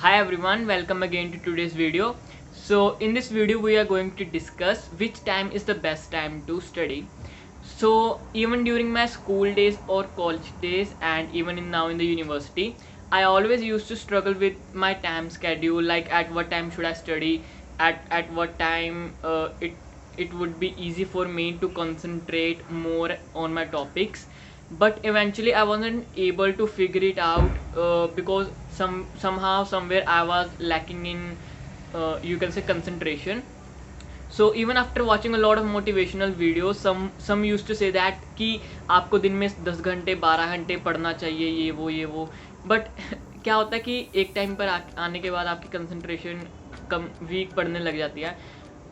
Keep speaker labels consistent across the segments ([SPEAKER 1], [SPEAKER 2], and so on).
[SPEAKER 1] Hi everyone, welcome again to today's video. So in this video we are going to discuss which time is the best time to study. So even during my school days or college days and even now in the university, I always used to struggle with my time schedule, like at what time should I study, at what time it would be easy for me to concentrate more on my topics. But eventually I wasn't able to figure it out because somehow somewhere I was lacking in you can say concentration. So even after watching a lot of motivational videos, some used to say that कि आपको दिन में 10 घंटे 12 घंटे पढ़ना चाहिए, ये वो बट क्या होता है कि एक टाइम पर आने के बाद आपकी कंसंट्रेशन कम वीक पड़ने लग जाती है.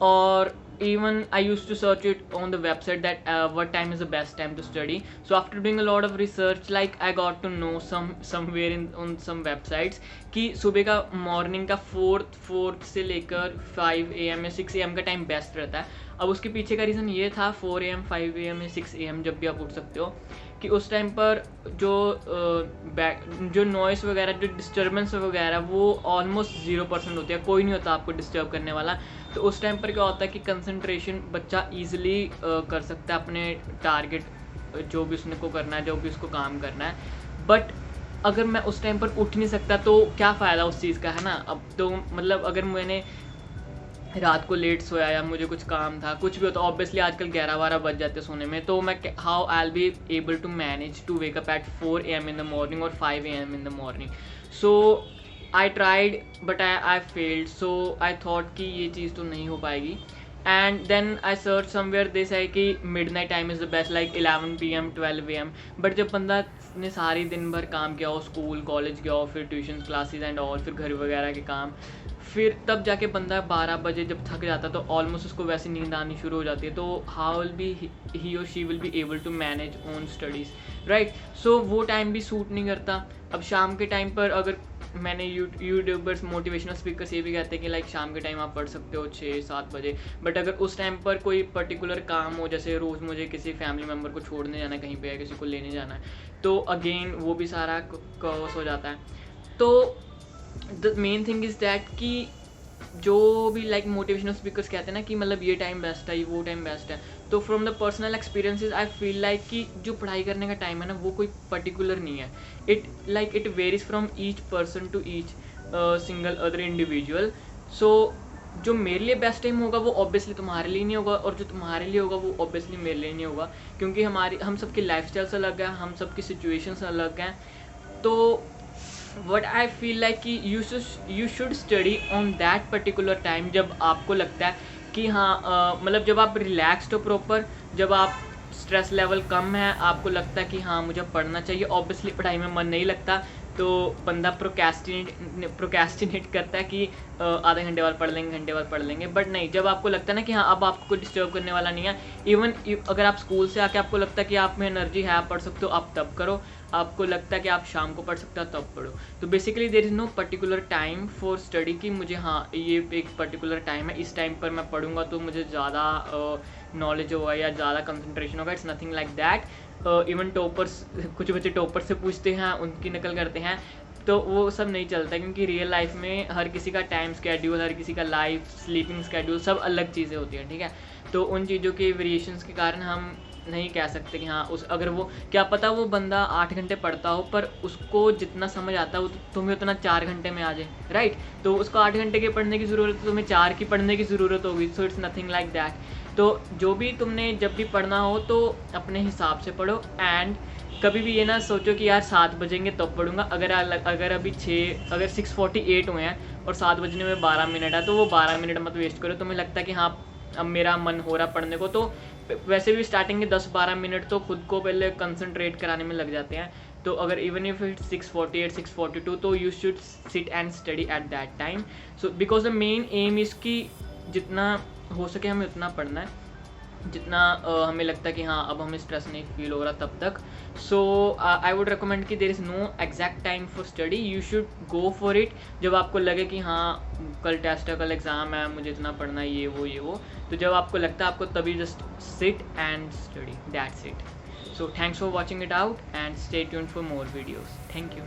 [SPEAKER 1] और even I used to search it on the website that what time is the best time to study. So after doing a lot of research, like I got to know somewhere in on some websites कि सुबह का morning का 4 से लेकर 5 AM या 6 AM का time best रहता है. अब उसके पीछे का रीज़न ये था 4 AM 5 AM या 6 AM जब भी आप उठ सकते हो कि उस टाइम पर जो नॉइस वगैरह जो डिस्टर्बेंस वगैरह वो ऑलमोस्ट 0% होती है, कोई नहीं होता आपको डिस्टर्ब करने वाला. तो उस टाइम पर क्या होता है कि कंसंट्रेशन बच्चा ईजिली कर सकता है अपने टारगेट जो भी उसने को करना है, जो भी उसको काम करना है. बट अगर मैं उस टाइम पर उठ नहीं सकता तो क्या फ़ायदा उस चीज़ का, है ना. अब तो मतलब अगर मैंने रात को लेट सोया या मुझे कुछ काम था, कुछ भी होता, ऑब्वियसली आजकल 11-12 बज जाते सोने में, तो मैं how I will be able to manage to wake up at 4 AM in the morning और 5 AM in the morning. So I tried but I failed. So I thought कि ये चीज़ तो नहीं हो पाएगी. And then I search somewhere this है कि midnight time is the best, like 11 PM 12 AM. But जब बंदा ने सारी दिन भर काम किया हो, स्कूल कॉलेज गया हो, फिर ट्यूशन क्लासेस एंड ऑल, फिर घर वगैरह के काम, फिर तब जाके बंदा 12 बजे जब थक जाता तो ऑलमोस्ट उसको वैसे नींद आनी शुरू हो जाती है. तो हाउ विल बी ही और she will be able to manage own studies, right. So वो टाइम भी सूट नहीं करता. अब शाम के टाइम पर अगर मैंने यूट्यूबर्स मोटिवेशनल स्पीकर्स ये भी कहते हैं कि लाइक शाम के टाइम आप पढ़ सकते हो 6-7 बजे. बट अगर उस टाइम पर कोई पर्टिकुलर काम हो, जैसे रोज़ मुझे किसी फैमिली मेम्बर को छोड़ने जाना है कहीं पे, किसी को लेने जाना है, तो अगेन वो भी सारा कॉस हो जाता है. तो the main thing is that कि जो भी लाइक मोटिवेशनल स्पीकर्स कहते हैं ना कि मतलब ये टाइम बेस्ट है, वो टाइम बेस्ट है, तो from the personal experiences I feel like कि जो पढ़ाई करने का टाइम है ना वो कोई पर्टिकुलर नहीं है. It varies from each person to each single other individual. So जो मेरे लिए बेस्ट टाइम होगा वो ऑब्वियसली तुम्हारे लिए नहीं होगा, और जो तुम्हारे लिए होगा वो ऑब्वियसली मेरे लिए नहीं होगा, क्योंकि हम सबकी लाइफ स्टाइल्स अलग हैं, हम सबकी सिचुएशंस अलग हैं. तो वट आई फील लाइक कि you should study on that particular time जब आपको लगता है कि हाँ मतलब जब आप रिलैक्सड हो प्रॉपर, जब आप स्ट्रेस लेवल कम है, आपको लगता है कि हाँ मुझे पढ़ना चाहिए. ऑब्वियसली पढ़ाई में मन नहीं लगता तो बंदा प्रोक्रेस्टिनेट करता है कि आधे घंटे बाद पढ़ लेंगे, घंटे बाद पढ़ लेंगे. बट नहीं, जब आपको लगता है ना कि हाँ अब आपको कोई डिस्टर्ब करने वाला नहीं है, इवन अगर आप स्कूल से आके आपको लगता है कि आप में एनर्जी है, आप पढ़ सकते हो, आप तब करो. आपको लगता है कि आप शाम को पढ़ सकते हो तब पढ़ो. तो basically there is no particular time for study कि मुझे हाँ ये एक पर्टिकुलर टाइम है, इस टाइम पर मैं पढ़ूंगा तो मुझे ज़्यादा नॉलेज होगा या ज़्यादा कंसंट्रेशन होगा. It's nothing like that. Even toppers, कुछ बच्चे टॉपर से पूछते हैं, उनकी नकल करते हैं, तो वो सब नहीं चलता, क्योंकि रियल लाइफ में हर किसी का टाइम स्केड्यूल, हर किसी का लाइफ स्लीपिंग स्केड्यूल सब अलग चीज़ें होती हैं, ठीक है. तो उन चीज़ों के वेरिएशंस के कारण हम नहीं कह सकते कि हाँ उस अगर वो क्या पता वो बंदा 8 घंटे पढ़ता हो पर उसको जितना समझ आता है वो तुम्हें उतना 4 घंटे में आ जाए, राइट. तो उसको 8 घंटे के पढ़ने की ज़रूरत है, तुम्हें 4 की पढ़ने की ज़रूरत होगी. So it's nothing like that. तो जो भी तुमने जब भी पढ़ना हो तो अपने हिसाब से पढ़ो. एंड कभी भी ये ना सोचो कि यार 7 बजेंगे तब पढ़ूंगा. अगर अभी 6:48 हुए हैं और 7 बजने में 12 मिनट है, तो वो 12 मिनट मत वेस्ट करो. तुम्हें लगता है कि हाँ अब मेरा मन हो रहा पढ़ने को, तो वैसे भी स्टार्टिंग के 10-12 मिनट तो खुद को पहले कंसंट्रेट कराने में लग जाते हैं. तो अगर इवन इफ इट्स 6:48 6:42 तो you should sit and study at that time. So because the main M is कि जितना हो सके हमें उतना पढ़ना है, जितना हमें लगता है कि हाँ अब हमें स्ट्रेस नहीं फील हो रहा तब तक. सो आई वुड रिकमेंड कि there is no exact time for study. You should go for it जब आपको लगे कि हाँ कल टेस्ट है, कल एग्ज़ाम है, मुझे इतना पढ़ना है, ये वो. तो जब आपको लगता है आपको तभी just sit and study, that's it. So thanks for watching it out and stay tuned for more videos. Thank you.